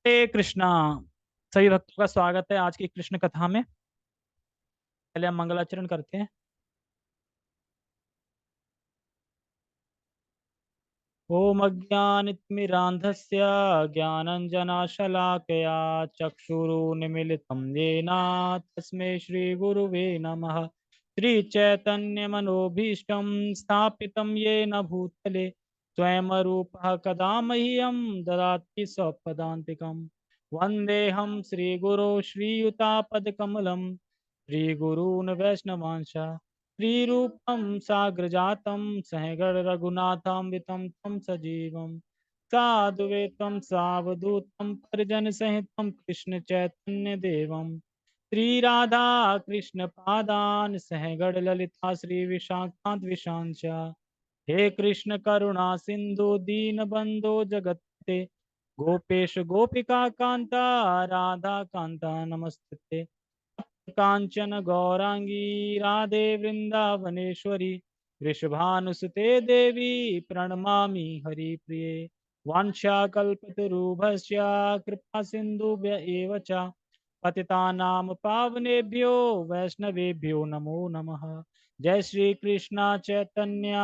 हरे कृष्णा। सभी भक्तों का स्वागत है आज की कृष्ण कथा में। पहले हम मंगलाचरण करते हैं। ओम अज्ञानतिमिरान्धस्य ज्ञानञ्जनशलाकया चक्षुरुन्मीलितं येन तस्मै श्रीगुरुवे नमः। श्रीचैतन्यमनोभीष्टं स्थापितं येन भूतले स्वयं रूपः कदा मह्यं ददाति स्वपदान्तिकम्। वन्देऽहं श्रीगुरो श्रीयुतापदकमलं श्रीगुरून् वैष्णवांश श्रीरूपं साग्रजातं सहगण रघुनाथान्वितं तं सजीवं साद्वैतं सावधूतं परिजनसहितं कृष्ण चैतन्य देवं श्रीराधा कृष्ण पादान सहगण ललिता श्री विशाखान्त विशांच। हे कृष्ण करुणा सिंधु दीनबंधो जगत्पते गोपेश गोपिका कांता राधा कांता नमस्ते। कांचन गौरांगी राधे वृंदावनेश्वरी वृषभानुसुते देवी प्रणमामि हरिप्रिये। वाञ्छाकल्पतरुभ्यश्च कृपा सिन्धुभ्य एव च पतितानां पावनेभ्यो वैष्णवेभ्यो नमो नमः। जय श्री कृष्ण चैतन्य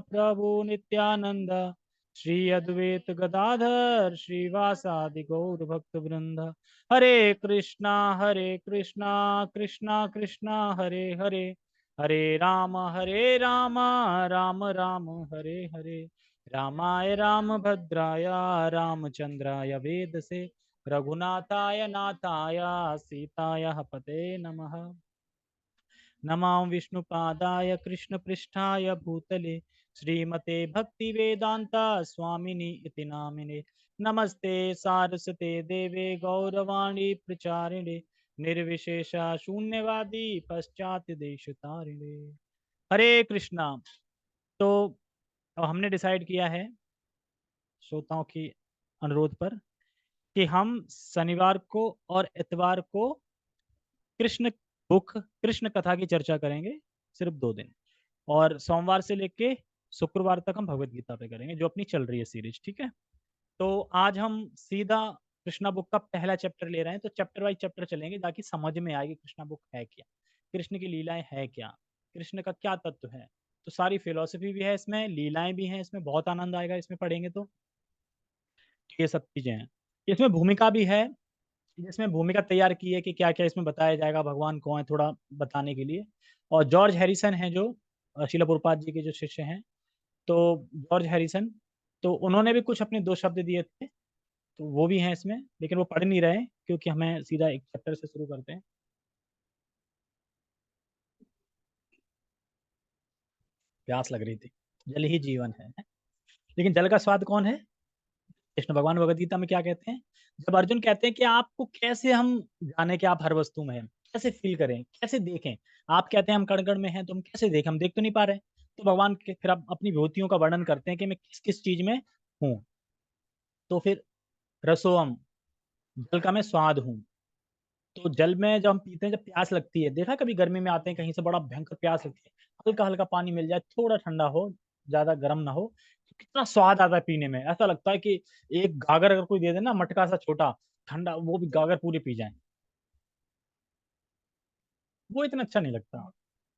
प्रभु नित्यानंद श्री अद्वैत गदाधर श्रीवासादि गौर भक्त वृंद। हरे कृष्णा कृष्णा कृष्णा हरे हरे हरे राम राम राम हरे हरे। रामाय रामभद्राय रामचंद्राय वेदसे रघुनाथाय नाथाय सीताय पते नमः। नमां विष्णुपादाय कृष्णपृष्ठाय भूतले श्रीमते भक्तिवेदांता स्वामिनि इति नामिने। नमस्ते सारस्वते देवे गौरवाणी प्रचारिणे निर्विशेषा शून्यवादी पश्चात देश तारिणे। हरे कृष्णा। तो अब हमने डिसाइड किया है श्रोताओं की अनुरोध पर कि हम शनिवार को और इतवार को कृष्ण बुक कृष्ण कथा की चर्चा करेंगे, सिर्फ 2 दिन। और सोमवार से लेके शुक्रवार तक हम भगवत गीता पे करेंगे, जो अपनी चल रही है सीरीज। ठीक है। तो आज हम सीधा कृष्णा बुक का पहला चैप्टर ले रहे हैं, तो चैप्टर वाइज चैप्टर चलेंगे ताकि समझ में आएगी कृष्णा बुक है क्या, कृष्ण की लीलाएं है क्या, कृष्ण का क्या तत्व है। तो सारी फिलोसफी भी है इसमें, लीलाएं भी हैं इसमें, बहुत आनंद आएगा इसमें पढ़ेंगे तो। ये सब चीजें हैं। इसमें भूमिका भी है, जिसमें भूमिका तैयार की है कि क्या क्या इसमें बताया जाएगा, भगवान कौन है, थोड़ा बताने के लिए। और जॉर्ज हैरिसन है जो शीला प्रभुपाद जी के जो शिष्य हैं, तो जॉर्ज हैरिसन, तो उन्होंने भी कुछ अपने 2 शब्द दिए थे, तो वो भी हैं इसमें, लेकिन वो पढ़ नहीं रहे क्योंकि हमें सीधा एक चैप्टर से शुरू करते हैं। प्यास लग रही थी। जल ही जीवन है। लेकिन जल का स्वाद कौन है? कृष्ण भगवान भगवद गीता में क्या कहते हैं? जब अर्जुन कहते हैं कि आपको कैसे हम जाने कि आप हर वस्तु में हैं, कैसे फील करें, कैसे देखें, आप कहते हैं हम कण कण में हैं, तो हम कैसे देखें, हम देख तो नहीं पा रहे। तो भगवान फिर आप अपनी विभूतियों का वर्णन करते हैं कि मैं किस किस चीज में हूँ। तो फिर रसोम, जल का मैं स्वाद हूँ। तो जल में जब हम पीते हैं, जब प्यास लगती है, देखा कभी गर्मी में आते हैं कहीं से, बड़ा भयंकर प्यास लगती है, हल्का हल्का पानी मिल जाए, थोड़ा ठंडा हो, ज्यादा गर्म ना हो, तो कितना स्वाद आता है पीने में। ऐसा लगता है कि एक गागर अगर कोई दे दे ना, मटका सा छोटा ठंडा, वो भी गागर पूरी पी जाए। वो इतना अच्छा नहीं लगता।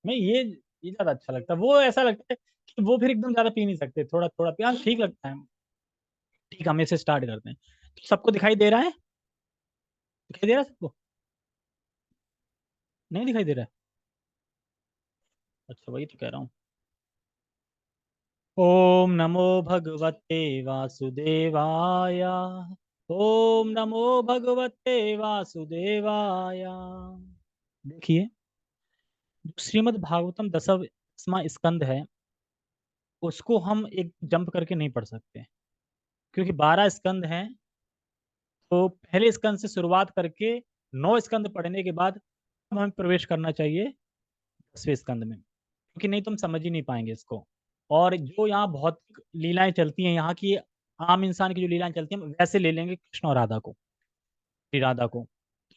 मैं ये ज्यादा अच्छा लगता है। वो ऐसा लगता है कि वो फिर एकदम ज्यादा पी नहीं सकते, थोड़ा थोड़ा प्यास ठीक लगता है। ठीक है, हम इसे स्टार्ट करते हैं। तो सबको दिखाई दे रहा है? दिखाई दे रहा है सबको? नहीं दिखाई दे रहा है? अच्छा, वही तो कह रहा हूँ। ओम नमो भगवते वासुदेवाय। ओम नमो भगवते वासुदेवाय। देखिए, जो श्रीमद् भागवतम 10वां स्कंद है, उसको हम एक जंप करके नहीं पढ़ सकते, क्योंकि 12 स्कंद हैं। तो पहले स्कंद से शुरुआत करके 9 स्कंद पढ़ने के बाद अब हमें प्रवेश करना चाहिए 10वें स्कंद में, क्योंकि नहीं तो हम समझ ही नहीं पाएंगे इसको। और जो यहाँ भौतिक लीलाएं चलती हैं, यहाँ की आम इंसान की जो लीलाएं चलती हैं, हम वैसे ले लेंगे कृष्ण और राधा को, श्री राधा को।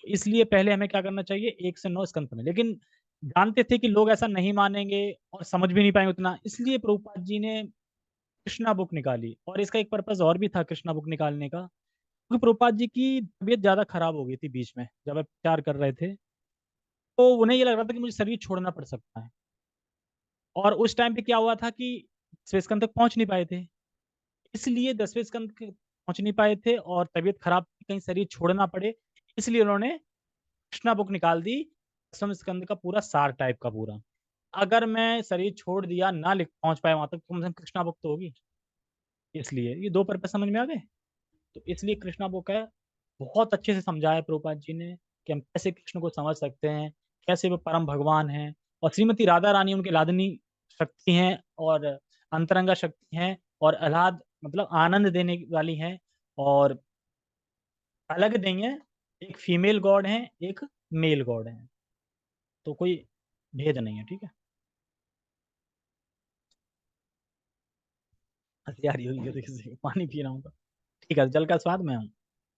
तो इसलिए पहले हमें क्या करना चाहिए, 1 से 9 स्कंद पढ़ने। लेकिन जानते थे कि लोग ऐसा नहीं मानेंगे और समझ भी नहीं पाएंगे उतना, इसलिए प्रभुपाद जी ने कृष्णा बुक निकाली। और इसका एक पर्पज और भी था कृष्णा बुक निकालने का, क्योंकि प्रभुपाद जी की तबीयत ज्यादा खराब हो गई थी बीच में, जब वे प्रचार कर रहे थे, तो उन्हें ये लग रहा था कि मुझे शरीर छोड़ना पड़ सकता है। और उस टाइम पे क्या हुआ था कि 10वें स्कंद तक पहुंच नहीं पाए थे, इसलिए 10वें स्कंद पहुंच नहीं पाए थे और तबीयत खराब थी, कहीं शरीर छोड़ना पड़े, इसलिए उन्होंने कृष्णा बुक निकाल दी, 10वें स्कंद का पूरा सार टाइप का पूरा। अगर मैं शरीर छोड़ दिया, ना लिख पहुंच पाए वहां तक, तो कम से कम कृष्णा बुक तो होगी। इसलिए ये दो पर्पज समझ में आ गए। तो इसलिए कृष्णा बुक है, बहुत अच्छे से समझाया है प्रभुपाद जी ने कि हम कैसे कृष्ण को समझ सकते हैं, कैसे वो परम भगवान हैं। और श्रीमती राधा रानी उनके लादनी शक्ति हैं, और अंतरंगा शक्ति हैं, और आह्लाद मतलब आनंद देने वाली हैं, और अलग नहीं है। एक फीमेल गॉड है, एक मेल गॉड है, तो कोई भेद नहीं है, ठीक है। हंसी आ रही होगी किसी को, पानी पी रहा हूँ तो। ठीक है, जल का स्वाद में हूँ।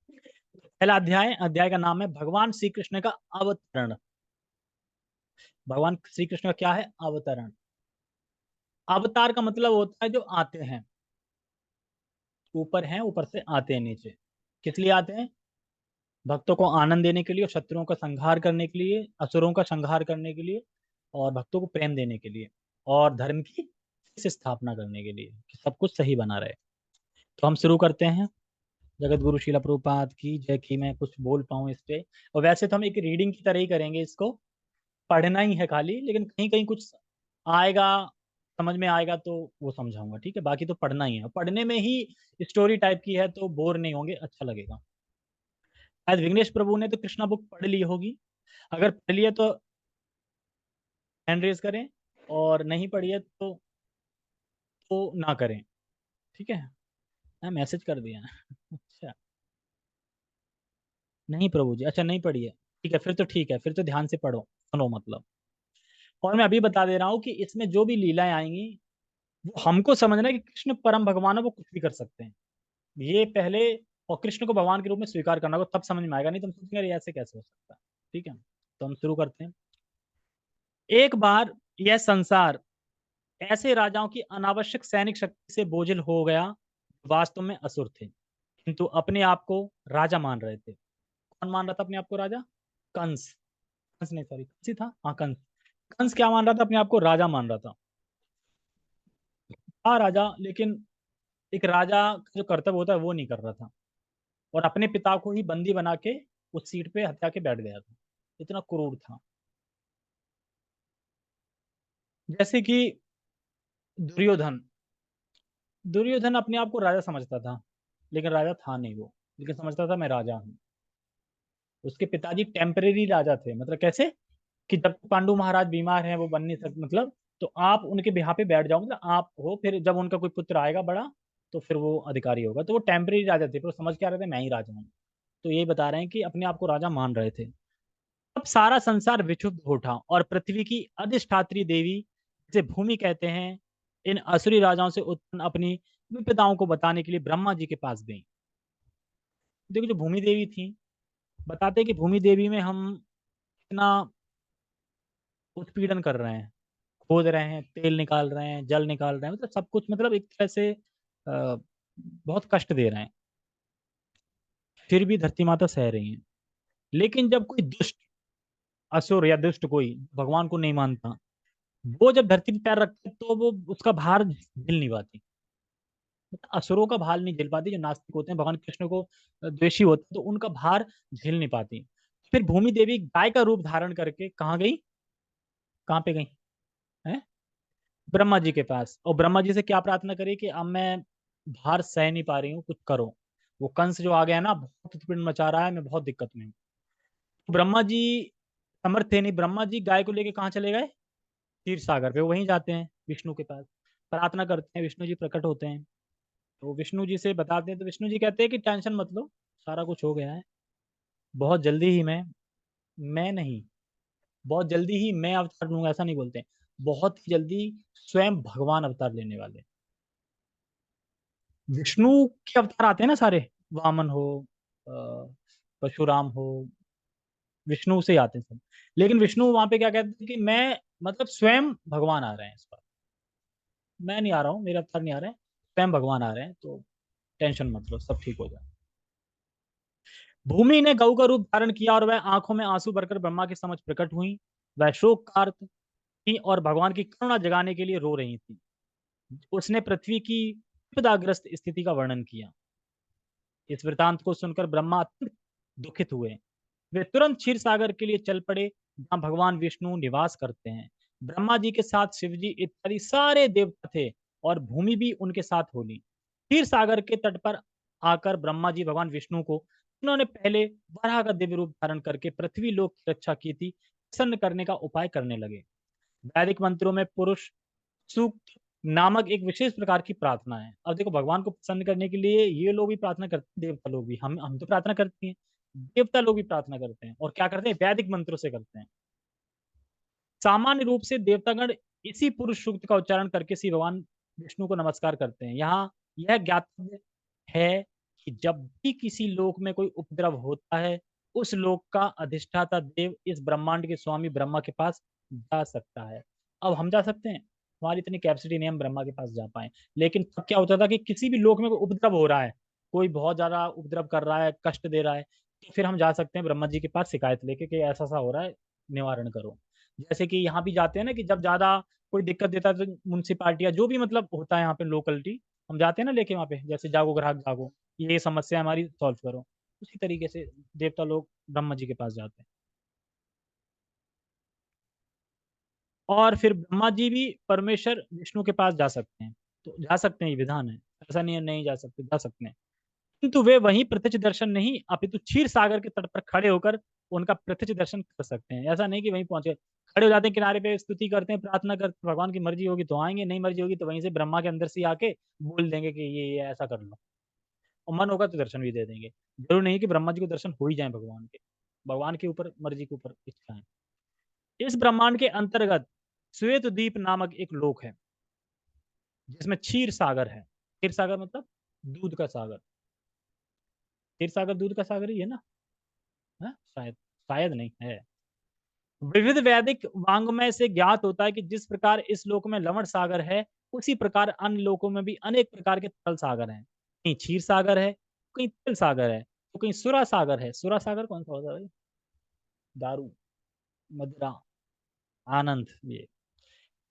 पहला अध्याय, अध्याय का नाम है भगवान श्री कृष्ण का अवतरण। भगवान श्री कृष्ण का क्या है? अवतरण। अवतार का मतलब होता है जो आते हैं, ऊपर हैं, ऊपर से आते हैं नीचे। किस लिए आते हैं? भक्तों को आनंद देने के लिए, और शत्रुओं का संहार करने के लिए, असुरों का संहार करने के लिए, और भक्तों को प्रेम देने के लिए, और धर्म की से स्थापना करने के लिए कि सब कुछ सही बना रहे। तो हम शुरू करते हैं। जगत गुरु शिला प्रभुपाद की जय, की मैं कुछ बोल पाऊँ इस पे। और वैसे तो हम एक रीडिंग की तरह ही करेंगे इसको, पढ़ना ही है खाली, लेकिन कहीं कहीं कुछ आएगा, समझ में आएगा तो वो समझाऊंगा, ठीक है। बाकी तो पढ़ना ही है, पढ़ने में ही स्टोरी टाइप की है तो बोर नहीं होंगे, अच्छा लगेगा। आज विघ्नेश प्रभु ने तो कृष्णा बुक पढ़ ली होगी, अगर पढ़ लिया तो हैंड रेज करें, और नहीं पढ़ी है तो ना करें, ठीक है। मैं मैसेज कर दिया अच्छा, नहीं प्रभु जी, अच्छा नहीं पढ़ी है, ठीक है, फिर तो ठीक है, फिर तो ध्यान से पढ़ो, सुनो मतलब। और मैं अभी बता दे रहा हूँ कि इसमें जो भी लीलाएं आएंगी, वो हमको समझना है कि कृष्ण परम भगवान है, वो कुछ भी कर सकते हैं, ये पहले। और कृष्ण को भगवान के रूप में स्वीकार करना को तब समझ में आएगा, नहीं तो हम सोचेंगे अरे ऐसे कैसे हो सकता है, ठीक है। तो हम शुरू करते हैं। एक बार यह संसार ऐसे राजाओं की अनावश्यक सैनिक शक्ति से बोझिल हो गया, वास्तव में असुर थे, किंतु अपने आप को राजा मान रहे थे। कौन मान रहा था अपने आप को राजा? कंस। कंस नहीं, सॉरी, कंस ही था, हाँ कंस। कंस क्या मान रहा था? अपने आप को राजा मान रहा था। हाँ राजा, लेकिन एक राजा का जो कर्तव्य होता है वो नहीं कर रहा था, और अपने पिता को ही बंदी बना के उस सीट पे हत्या के बैठ गया था, इतना क्रूर था। जैसे कि दुर्योधन, दुर्योधन अपने आप को राजा समझता था, लेकिन राजा था नहीं वो, लेकिन समझता था मैं राजा हूँ। उसके पिताजी टेम्परेरी राजा थे, मतलब कैसे कि जब तक पांडु महाराज बीमार हैं वो बन नहीं सकते, मतलब तो आप उनके बिहार पे बैठ जाओ, मतलब आप हो, फिर जब उनका कोई पुत्र आएगा बड़ा तो फिर वो अधिकारी होगा। तो वो टेम्परेरी राजा थे, पर वो समझ क्या रहे थे, मैं ही राजा हूँ। तो यही बता रहे हैं कि अपने आप को राजा मान रहे थे। अब सारा संसार विक्षुब्ध हो उठा, और पृथ्वी की अधिष्ठात्री देवी, जिसे भूमि कहते हैं, इन असुरी राजाओं से उत्पन्न अपनी विपदाओं को बताने के लिए ब्रह्मा जी के पास गई। देखो जो भूमि देवी थी, बताते हैं कि भूमि देवी में हम इतना उत्पीड़न कर रहे हैं, खोद रहे हैं, तेल निकाल रहे हैं, जल निकाल रहे हैं, मतलब सब कुछ, मतलब एक तरह से बहुत कष्ट दे रहे हैं, फिर भी धरती माता सह रही है। लेकिन जब कोई दुष्ट असुर या दुष्ट कोई भगवान को नहीं मानता, वो जब धरती पर पैर रखते तो वो उसका भार झेल नहीं पाती, मतलब असुरों का भार नहीं झेल पाती, जो नास्तिक होते हैं, भगवान कृष्ण को द्वेषी होते हैं, तो उनका भार झेल नहीं पाती। फिर भूमि देवी गाय का रूप धारण करके कहाँ गई? कहाँ पे गई है? ब्रह्मा जी के पास, और ब्रह्मा जी से क्या प्रार्थना करी कि अब मैं भार सह नहीं पा रही हूँ, कुछ करो। वो कंस जो आ गया ना, बहुत उत्पीड़न मचा रहा है, मैं बहुत दिक्कत में हूँ। तो ब्रह्मा जी समर्थ थे नहीं, ब्रह्मा जी गाय को लेके कहाँ चले गए? क्षीर सागर पे, वहीं जाते हैं विष्णु के पास, प्रार्थना करते हैं, विष्णु जी प्रकट होते हैं। तो विष्णु जी से बताते हैं, तो विष्णु जी कहते हैं कि टेंशन मत लो, सारा कुछ हो गया है, बहुत जल्दी ही मैं नहीं, बहुत जल्दी ही मैं अवतार लूंगा, ऐसा नहीं बोलते हैं, बहुत ही जल्दी स्वयं भगवान अवतार लेने वाले। विष्णु के अवतार आते हैं ना सारे, वामन हो, अ, परशुराम हो, विष्णु से ही आते हैं सब। लेकिन विष्णु वहां पे क्या कहते हैं कि मैं, मतलब स्वयं भगवान आ रहे हैं इस बार, मैं नहीं आ रहा हूँ, मेरे अवतार नहीं आ रहे हैं, स्वयं भगवान आ रहे हैं, तो टेंशन मत लो, सब ठीक हो जाए। भूमि ने गऊ का रूप धारण किया और वह आंखों में आंसू भरकर ब्रह्मा के समक्ष प्रकट हुई। वह शोकार्त थी और भगवान की करुणा जगाने के लिए रो रही थी। उसने पृथ्वी की विपदाग्रस्त स्थिति का वर्णन किया। इस वृतांत को सुनकर ब्रह्मा अत्यंत दुखित हुए। वे तुरंत क्षीर सागर के लिए चल पड़े, जहां भगवान विष्णु निवास करते हैं। ब्रह्मा जी के साथ शिव जी इत्यादि सारे देवता थे और भूमि भी उनके साथ होली। क्षीर सागर के तट पर आकर ब्रह्मा जी भगवान विष्णु को उन्होंने पहले वराह का दिव्य रूप धारण करके पृथ्वी लोक की रक्षा की थी, प्रसन्न करने का उपाय करने लगे। वैदिक मंत्रों में पुरुष सूक्त नामक एक विशेष प्रकार की प्रार्थना है। अब देखो, भगवान को प्रसन्न करने के लिए ये लोग भी प्रार्थना करते हैं, देवता लोग भी, हम तो प्रार्थना करते हैं, देवता लोग भी प्रार्थना करते हैं, और क्या करते हैं, वैदिक मंत्रों से करते हैं। सामान्य रूप से देवतागण इसी पुरुष सूक्त का उच्चारण करके श्री भगवान विष्णु को नमस्कार करते हैं। यहाँ यह ज्ञातव्य है कि जब भी किसी लोक में कोई उपद्रव होता है, उस लोक का अधिष्ठाता देव इस ब्रह्मांड के स्वामी ब्रह्मा के पास जा सकता है। अब हम जा सकते हैं, हमारी इतनी कैपेसिटी नहीं, हम ब्रह्मा के पास जा पाए। लेकिन तब क्या होता था कि किसी भी लोक में कोई उपद्रव हो रहा है, कोई बहुत ज्यादा उपद्रव कर रहा है, कष्ट दे रहा है, तो फिर हम जा सकते हैं ब्रह्मा जी के पास शिकायत लेके कि ऐसा सा हो रहा है, निवारण करो। जैसे कि यहाँ भी जाते हैं ना, कि जब ज्यादा कोई दिक्कत देता है तो म्यूनसिपालिटी या जो भी मतलब होता है यहाँ पे लोकलिटी, हम जाते हैं ना लेके वहाँ पे, जैसे जागो ग्राहक जागो, ये समस्या हमारी सॉल्व करो। उसी तरीके से देवता लोग ब्रह्मा जी के पास जाते हैं। और फिर ब्रह्मा जी भी परमेश्वर विष्णु के पास जा सकते हैं। तो जा सकते हैं, ये विधान है, ऐसा नहीं है नहीं जा सकते, जा सकते हैं। किंतु वे वहीं प्रत्यक्ष दर्शन नहीं, अपितु क्षीर सागर के तट पर खड़े होकर उनका प्रत्यक्ष दर्शन कर सकते हैं। ऐसा नहीं कि वहीं पहुंचे, खड़े हो जाते हैं किनारे पे, स्तुति करते हैं, प्रार्थना करते हैं, भगवान की मर्जी होगी तो आएंगे, नहीं मर्जी होगी तो वहीं से ब्रह्मा के अंदर से आके बोल देंगे कि ये ऐसा कर लो, और मन होगा तो दर्शन भी दे देंगे। जरूर नहीं कि ब्रह्मा जी को दर्शन हो ही जाए भगवान के, भगवान के ऊपर मर्जी के ऊपर इच्छा है। इस ब्रह्मांड के अंतर्गत श्वेत द्वीप नामक एक लोक है, जिसमें क्षीर सागर है। क्षीर सागर मतलब दूध का सागर। क्षीर सागर दूध का सागर ही है ना? है शायद, शायद नहीं है। विविध वैदिक वांग्मय से ज्ञात होता है कि जिस प्रकार इस लोक में लवण सागर है, उसी प्रकार अन्य लोकों में भी अनेक प्रकार के तल सागर हैं। कहीं क्षीर सागर है, कहीं तिल सागर है, तो कहीं सुरा सागर है। सुरा सागर कौन सा होता है भाई? दारू, मदिरा, आनंद, ये।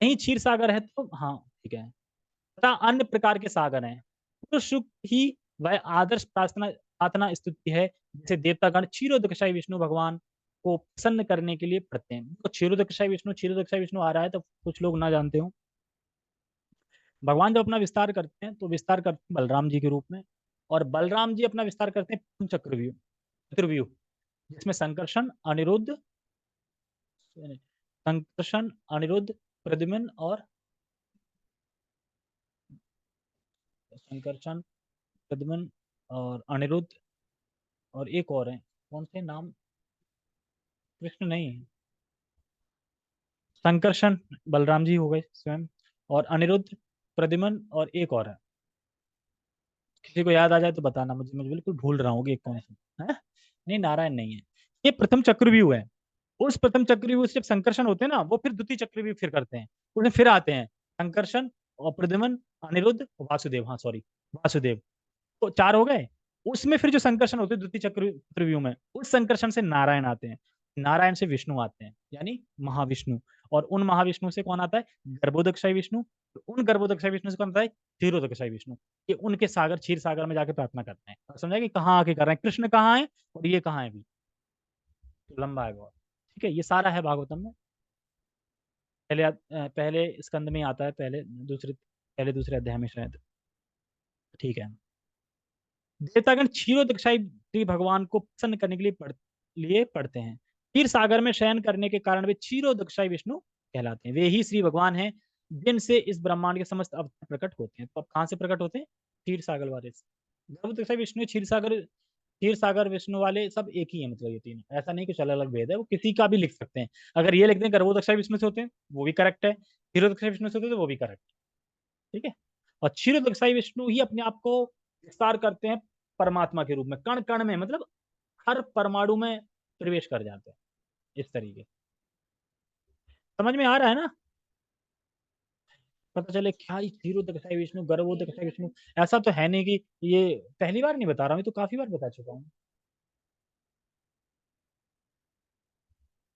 कहीं क्षीर सागर है, तो हाँ ठीक है। तथा अन्य प्रकार के सागर हैं। पुरुष सुख ही वह आदर्श प्रार्थना प्रार्थना स्तुति है, जिसे देवतागण क्षीरोदकशाही विष्णु भगवान को प्रसन्न करने के लिए पढ़ते हैं। तो क्षीरोदकशाही विष्णु आ रहा है, तो कुछ लोग ना जानते हो। भगवान जब अपना विस्तार करते हैं तो विस्तार करते हैं बलराम जी के रूप में, और बलराम जी अपना विस्तार करते हैं चक्रव्यूह, चतुर्व्यूह, जिसमें संकर्षण, अनिरुद्ध, प्रद्युम्न और संकर्षण, प्रद्युम्न और अनिरुद्ध, और एक और है, कौन से नाम, कृष्ण नहीं, संकर्षण बलराम जी हो गए स्वयं, और अनिरुद्ध, प्रद्युम्न और एक और है। किसी को याद आ जाए तो बताना मुझे, मुझे बिल्कुल भूल रहा हूँ कि कौन सा है। नहीं, नारायण नहीं है। ये प्रथम चक्रव्यूह है। उस प्रथम चक्रव्यूह से जब संकर्षण होते हैं ना, वो फिर द्वितीय चक्रव्यूह फिर करते हैं, उसमें फिर आते हैं संकर्षण और प्रद्युम्न, अनिरुद्ध, वासुदेव, हाँ सॉरी, वासुदेव। तो चार हो गए। उसमें फिर जो संकर्षण होते हैं द्वितीय चक्रव्यूह में, उस संकर्षण से नारायण आते हैं, नारायण से विष्णु आते हैं, यानी महाविष्णु। और उन महाविष्णु से कौन आता है? गर्भोदकशाही विष्णु। तो उन गर्भोदकशाही विष्णु से कौन आता है? क्षीरोदकशाही विष्णु। ये उनके सागर, क्षीर सागर में जाके प्रार्थना करते हैं। और समझा कि कहाँ आके कर रहे हैं, कृष्ण कहाँ है और ये कहाँ है भी। तो लंबा है बहुत। ठीक है, ये सारा है भागवतम में। पहले स्कंद में आता है, पहले दूसरे अध्याय में शायद। ठीक है। देवतागण क्षीरोदकशाही श्री भगवान को प्रसन्न करने के लिए पढ़ते हैं। क्षीर सागर में शयन करने के कारण वे क्षीरोदकशाही विष्णु कहलाते हैं। वे ही श्री भगवान हैं जिनसे इस ब्रह्मांड के समस्त अवतार प्रकट होते हैं। तो अब कहाँ से प्रकट होते हैं? क्षीर सागर वाले से। गर्भोदकशाही विष्णु, क्षीर सागर विष्णु वाले सब एक ही है, मतलब ये तीनों, ऐसा नहीं कुछ अलग अलग भेद है, वो किसी का भी लिख सकते हैं। अगर ये लिखते हैं गर्भोदकशाही विष्णु से होते हैं, वो भी करेक्ट है, क्षीरोदकशाही विष्णु से होते हैं तो वो भी करेक्ट है। ठीक है। और क्षीरोदकशाही विष्णु ही अपने आप को विस्तार करते हैं परमात्मा के रूप में, कण कण में, मतलब हर परमाणु में प्रवेश कर जाते हैं। इस तरीके समझ में आ रहा है ना? पता चले क्या ही क्षीरोदकशाही विष्णु, गर्भोदकशाही विष्णु, ऐसा तो है नहीं कि ये पहली बार नहीं बता रहा हूँ, ये तो काफी बार बता चुका हूँ।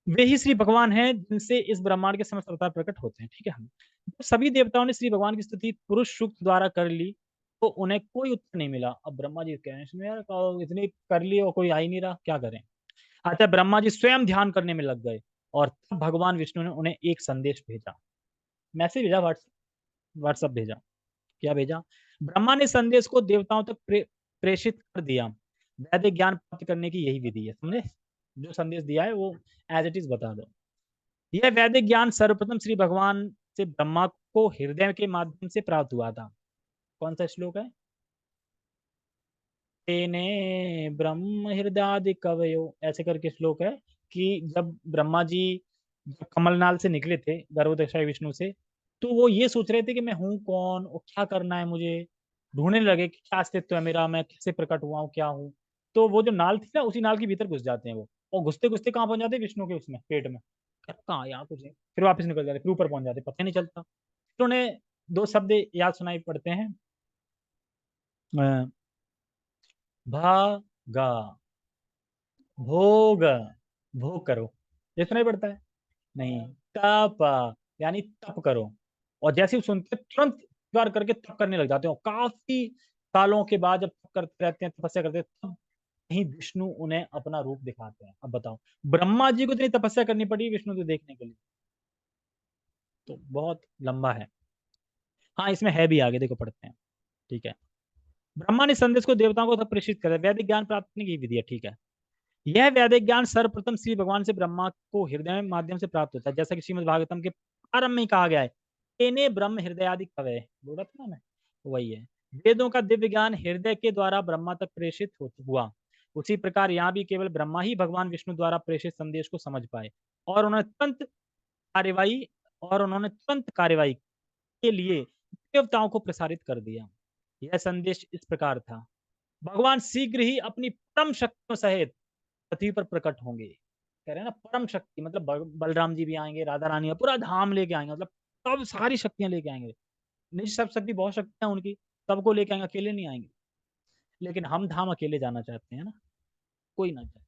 वे ही श्री भगवान हैं जिनसे इस ब्रह्मांड के समस्त अवतार प्रकट होते हैं। ठीक है, हम जब सभी देवताओं ने श्री भगवान की स्तुति पुरुष सूक्त द्वारा कर ली तो उन्हें कोई उत्तर नहीं मिला। अब ब्रह्मा जी कह रहे हैं इसमें यार इतनी कर ली और कोई आ ही नहीं रहा, क्या करें। अतः ब्रह्मा जी स्वयं ध्यान करने में लग गए और तब भगवान विष्णु ने उन्हें एक संदेश भेजा, मैसेज भेजा, व्हाट्सएप भेजा। क्या भेजा? ब्रह्मा ने संदेश को देवताओं तक प्रेषित कर दिया। वैदिक ज्ञान प्राप्त करने की यही विधि है, समझे? जो संदेश दिया है वो एज इट इज बता दो। यह वैदिक ज्ञान सर्वप्रथम श्री भगवान से ब्रह्मा को हृदय के माध्यम से प्राप्त हुआ था। कौन सा श्लोक है? तेने ब्रह्म हृदयादि कवयो, ऐसे करके श्लोक है कि जब ब्रह्मा जी जब कमलनाल से निकले थे गर्भोदशाई विष्णु से, तो वो ये सोच रहे थे कि मैं हूँ कौन और क्या करना है मुझे, ढूंढने लगे कि क्या अस्तित्व है मेरा, मैं कैसे प्रकट हुआ हूँ, क्या हूँ। तो वो जो नाल थी ना, उसी नाल के भीतर घुस जाते हैं वो, और घुसते घुसते कहाँ पहुंच जाते हैं? विष्णु के उसमें पेट में। कहाँ, यहाँ कुछ नहीं, फिर वापस निकल जाते, फिर ऊपर पहुंच जाते, पता नहीं चलता। फिर उन्हें दो शब्द याद सुनाई पड़ते हैं, भागा, भोग, भोग करो, ये सुनाई पड़ता है? नहीं। तप, यानी तप करो। और जैसे ही सुनते तुरंत बार करके तप करने लग जाते हो, काफी सालों के बाद जब तप करते रहते हैं, तपस्या करते हैं, तब कहीं विष्णु उन्हें अपना रूप दिखाते हैं। अब बताओ, ब्रह्मा जी को इतनी तपस्या करनी पड़ी विष्णु को देखने के लिए, तो बहुत लंबा है। हाँ, इसमें है भी, आगे देखो पढ़ते हैं। ठीक है, ब्रह्मा ने संदेश को देवताओं को तब प्रेषित कर वैदिक ज्ञान प्राप्त करने की विधि है। ठीक है, यह वैदिक ज्ञान सर्वप्रथम श्री भगवान से ब्रह्मा को हृदय माध्यम से प्राप्त होता है, जैसा कि श्रीमद् भागवतम के प्रारंभ में कहा गया है, तेने ब्रह्म हृदयादि कवय, बोला था ना मैं, वही है। वेदों का दिव्य ज्ञान हृदय के द्वारा ब्रह्मा तक प्रेषित हुआ। उसी प्रकार यहाँ भी केवल ब्रह्मा ही भगवान विष्णु द्वारा प्रेषित संदेश को समझ पाए और कार्यवाही उन्होंने तुरंत कार्यवाही के लिए देवताओं को प्रसारित कर दिया। यह संदेश इस प्रकार था, भगवान शीघ्र ही अपनी परम शक्तियों सहित पृथ्वी पर प्रकट होंगे। कह रहे हैं ना, परम शक्ति मतलब बलराम जी भी आएंगे, राधा रानी पूरा धाम लेके आएंगे, मतलब सब सारी शक्तियां लेके आएंगे। नहीं, सब शक्ति, बहुत शक्तियां उनकी, सबको लेके आएंगे, अकेले नहीं आएंगे। लेकिन हम धाम अकेले जाना चाहते हैं ना, कोई ना जाए।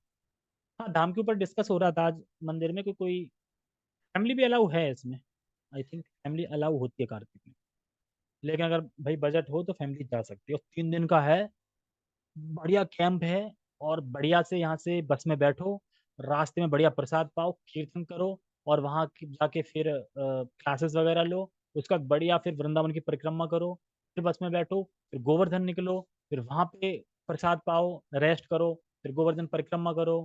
हाँ, धाम के ऊपर डिस्कस हो रहा था आज मंदिर में कि कोई फैमिली भी अलाउ है इसमें। आई थिंक फैमिली अलाउ होती है कार्तिक में, लेकिन अगर भाई बजट हो तो फैमिली जा सकती है। और 3 दिन का है, बढ़िया कैंप है, और बढ़िया से यहाँ से बस में बैठो, रास्ते में बढ़िया प्रसाद पाओ, कीर्तन करो, और वहाँ जाके फिर क्लासेस वगैरह लो। उसका बढ़िया फिर वृंदावन की परिक्रमा करो, फिर बस में बैठो, फिर गोवर्धन निकलो, फिर वहाँ पे प्रसाद पाओ, रेस्ट करो, फिर गोवर्धन परिक्रमा करो।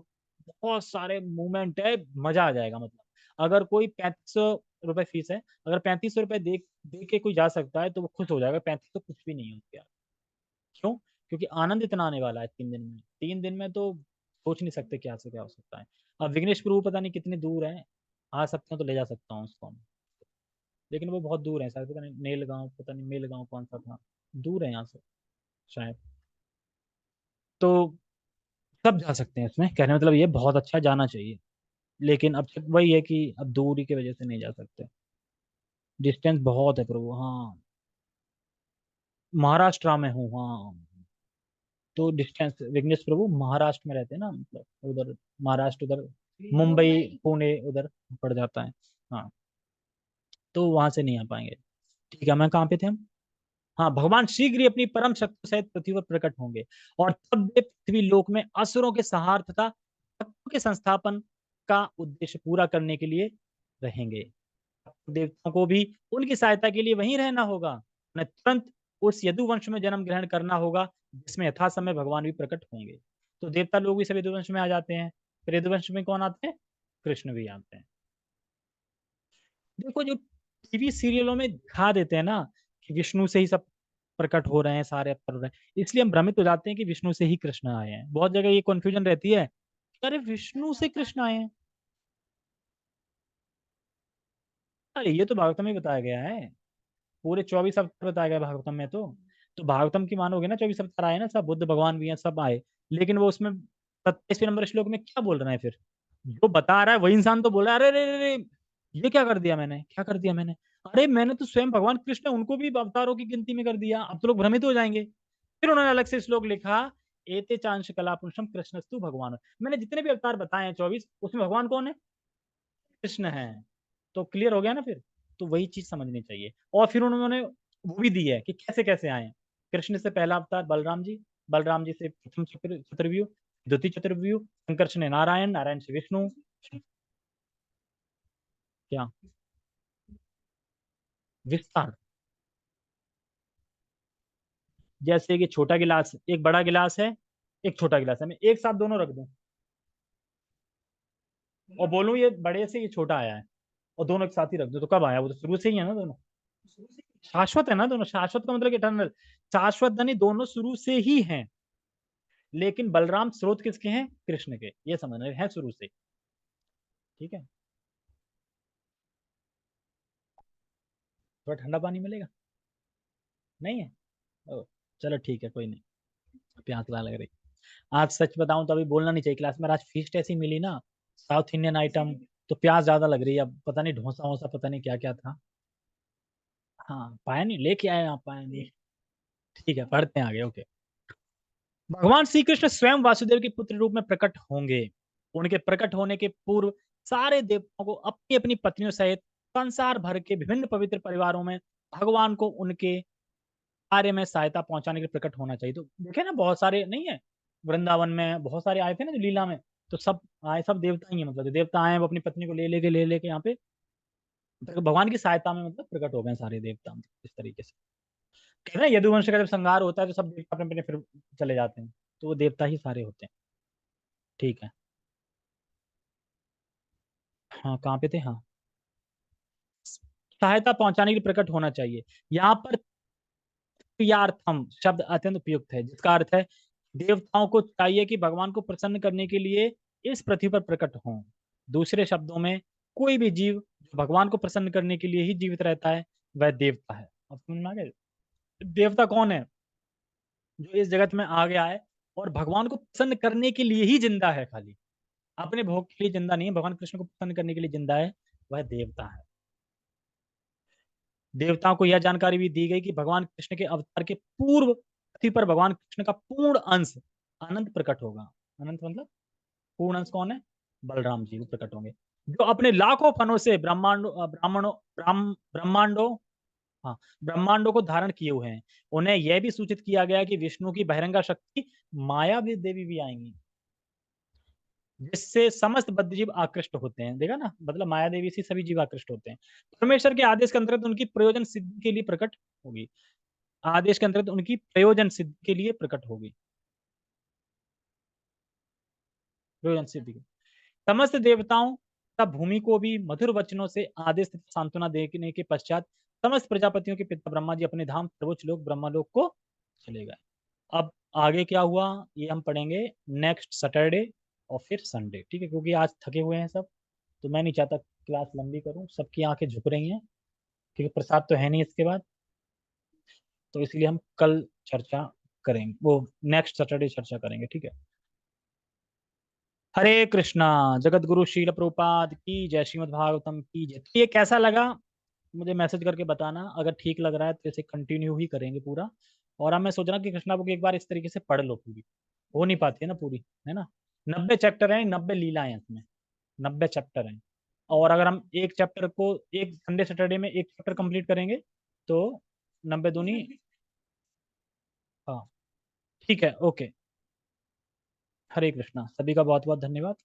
बहुत सारे मूवमेंट है, मजा आ जाएगा। मतलब अगर कोई 3500 रुपये फीस है, अगर 3500 रुपये दे दे के कोई जा सकता है तो वो खुश हो जाएगा। 3500 कुछ भी नहीं है उसके। क्यों? क्योंकि आनंद इतना आने वाला है 3 दिन में। 3 दिन में तो सोच नहीं सकते क्या से क्या हो सकता है। अब विघ्नेश प्रभु पता नहीं कितनी दूर है, आ सकते हैं तो ले जा सकता हूँ उसको, लेकिन वो बहुत दूर है शायद, पता नहीं नेलगांव, पता नहीं मेलगांव कौन सा था, दूर है यहाँ से शायद। तो सब जा सकते हैं इसमें, कहने का मतलब ये बहुत अच्छा, जाना चाहिए। लेकिन अब वही है कि अब दूरी की वजह से नहीं जा सकते, डिस्टेंस बहुत है प्रभु। हाँ, महाराष्ट्र में हूँ, हाँ। तो डिस्टेंस, विघ्नेश प्रभु महाराष्ट्र में रहते हैं ना, मतलब उधर महाराष्ट्र, उधर मुंबई पुणे उधर पड़ जाता है। हाँ, तो वहां से नहीं आ पाएंगे। ठीक है, मैं कहाँ पे थे हम? हाँ, भगवान शीघ्र ही अपनी परम शक्ति सहित पृथ्वी पर प्रकट होंगे और तब वे पृथ्वी लोक में असुरों के संहार तथा तत्वों के संस्थापन का उद्देश्य पूरा करने के लिए रहेंगे। देवताओं को भी उनकी सहायता के लिए वहीं रहना होगा। उन्हें तुरंत उस यदुवंश में जन्म ग्रहण करना होगा जिसमें यथा समय भगवान भी प्रकट होंगे। तो देवता लोग भी सब यदुवंश में आ जाते हैं। फिर यदुवंश में कौन आते हैं? कृष्ण भी आते हैं। देखो, जो टीवी सीरियलों में दिखा देते हैं ना कि विष्णु से ही सब प्रकट हो रहे हैं, सारे अवतार हो रहे हैं, इसलिए हम भ्रमित हो जाते हैं कि विष्णु से ही कृष्ण आए हैं। बहुत जगह ये कंफ्यूजन रहती है, अरे विष्णु से कृष्ण आए हैं। अरे ये तो भागवतम में बताया गया है, पूरे 24 अवतार बताया गया भागवतम में। तो भागवतम की मानोगे ना, 24 अवतार आए ना, सब बुद्ध भगवान भी हैं, सब आए। लेकिन वो उसमें 27वें नंबर श्लोक में क्या बोल रहे हैं फिर? जो बता रहा है वही इंसान तो बोल रहा है, अरे अरे अरे, ये क्या कर दिया मैंने, क्या कर दिया मैंने? अरे मैंने तो स्वयं भगवान कृष्ण उनको भी अवतारों की गिनती में कर दिया। अब तो लोग भ्रमित हो जाएंगे। फिर उन्होंने अलग से श्लोक लिखा, एते चांश कला पुरुषम कृष्णस्तु भगवान। मैंने जितने भी अवतार बताए हैं 24, उसमें भगवान कौन है? कृष्ण है। तो क्लियर हो गया ना फिर। तो वही चीज समझनी चाहिए। और फिर उन्होंने वो भी दी है कि कैसे कैसे आए हैं। कृष्ण से पहला अवतार बलराम जी, बलराम जी से प्रथम चतुर्व्यूह, द्वितीय चतुर्व्यूह, शंकर से नारायण, नारायण से विष्णु। क्या विस्तार? जैसे कि छोटा गिलास, एक बड़ा गिलास है, एक छोटा गिलास है, मैं एक साथ दोनों रख दूं और बोलूं ये बड़े से ये छोटा आया है, और दोनों एक साथ ही रख दूं, तो कब आया? वो तो शुरू से ही है ना दोनों। शाश्वत है ना दोनों। शाश्वत का मतलब इटर्नल। शाश्वत यानी दोनों शुरू से ही हैं। लेकिन बलराम स्रोत किसके हैं? कृष्ण के। ये समझना है शुरू से। ठीक है। थोड़ा ठंडा पानी मिलेगा? नहीं है? ओ, चलो ठीक है, कोई नहीं। प्यास लग रही। आज सच बताऊं तो अभी बोलना नहीं चाहिए क्लास में, आज फीस्ट ऐसी मिली ना, साउथ इंडियन आइटम, तो प्यास ज्यादा लग रही है। अब पता नहीं डोसा वोसा पता नहीं क्या क्या था। हाँ, पाया नहीं, लेके आए आप, पाया नहीं। ठीक है, पढ़ते हैं आगे। ओके। भगवान श्री कृष्ण स्वयं वासुदेव के पुत्र रूप में प्रकट होंगे। उनके प्रकट होने के पूर्व सारे देवताओं को अपनी अपनी पत्नियों सहित संसार भर के विभिन्न पवित्र परिवारों में भगवान को उनके कार्य में सहायता पहुंचाने के लिए प्रकट होना चाहिए। तो देखे ना, बहुत सारे नहीं है, वृंदावन में बहुत सारे आए थे ना जो लीला में, तो सब आए, सब देवता ही है। मतलब जो देवता आए वो अपनी पत्नी को ले लेके यहाँ पे तो भगवान की सहायता में मतलब प्रकट हो गए सारे देवता, मतलब इस तरीके से। कहते हैं ना, यदुवंश का जब संहार होता है तो सब देवता अपने अपने फिर चले जाते हैं, तो वो देवता ही सारे होते हैं। ठीक है। हाँ, कहाँ पे थे? हाँ, सहायता पहुंचाने के लिए प्रकट होना चाहिए। यहाँ पर प्रियार्थम शब्द अत्यंत उपयुक्त है, जिसका अर्थ है देवताओं को चाहिए कि भगवान को प्रसन्न करने के लिए इस पृथ्वी पर प्रकट हों। दूसरे शब्दों में, कोई भी जीव जो भगवान को प्रसन्न करने के लिए ही जीवित रहता है वह देवता है। अब समझ में आ गया? देवता कौन है? जो इस जगत में आ गया है और भगवान को प्रसन्न करने के लिए ही जिंदा है, खाली अपने भोग के लिए जिंदा नहीं है, भगवान कृष्ण को प्रसन्न करने के लिए जिंदा है, वह देवता है। देवताओं को यह जानकारी भी दी गई कि भगवान कृष्ण के अवतार के पूर्व पृथ्वी पर भगवान कृष्ण का पूर्ण अंश अनंत प्रकट होगा। अनंत मतलब पूर्ण अंश कौन है? बलराम जी वो प्रकट होंगे, जो अपने लाखों फनों से ब्रह्मांडों, हाँ, ब्रह्मांडों को धारण किए हुए हैं। उन्हें यह भी सूचित किया गया कि विष्णु की बहिरंगा शक्ति माया भी देवी भी आएंगी, जिससे समस्त बद्धजीव आकृष्ट होते हैं। देखा ना, मतलब माया देवी से सभी जीव आकृष्ट होते हैं। परमेश्वर के आदेश के अंतर्गत उनकी प्रयोजन सिद्धि के लिए प्रकट होगी। आदेश के अंतर्गत उनकी प्रयोजन सिद्धि के लिए प्रकट होगी। प्रयोजन सिद्धि के समस्त देवताओं तथा भूमि को भी मधुर वचनों से आदेश तथा सांत्वना देने के पश्चात समस्त प्रजापतियों के पिता ब्रह्मा जी अपने धाम सर्वोच्च लोक ब्रह्मलोक को चले गए। अब आगे क्या हुआ ये हम पढ़ेंगे नेक्स्ट सैटरडे और फिर संडे। ठीक है, क्योंकि आज थके हुए हैं सब, तो मैं नहीं चाहता क्लास लंबी करूं, सबकी आंखें झुक रही हैं, क्योंकि प्रसाद तो है नहीं इसके बाद। तो इसलिए हम कल चर्चा करेंगे, वो नेक्स्ट सैटरडे चर्चा करेंगे। ठीक है। हरे कृष्णा। जगत गुरु शील प्रभुपाद की जय, श्रीमद् भागवतम की जय। तो ये कैसा लगा मुझे मैसेज करके बताना, अगर ठीक लग रहा है तो इसे कंटिन्यू ही करेंगे पूरा। और अब मैं सोच रहा हूँ कि कृष्णा बुक एक बार इस तरीके से पढ़ लो पूरी, हो नहीं पाती है ना पूरी, है ना। 90 चैप्टर हैं, 90 लीला है इसमें, 90 चैप्टर हैं। और अगर हम एक चैप्टर को एक संडे सैटरडे में एक चैप्टर कंप्लीट करेंगे तो 90 दूनी, हाँ, ठीक है, ओके। हरे कृष्णा, सभी का बहुत बहुत धन्यवाद।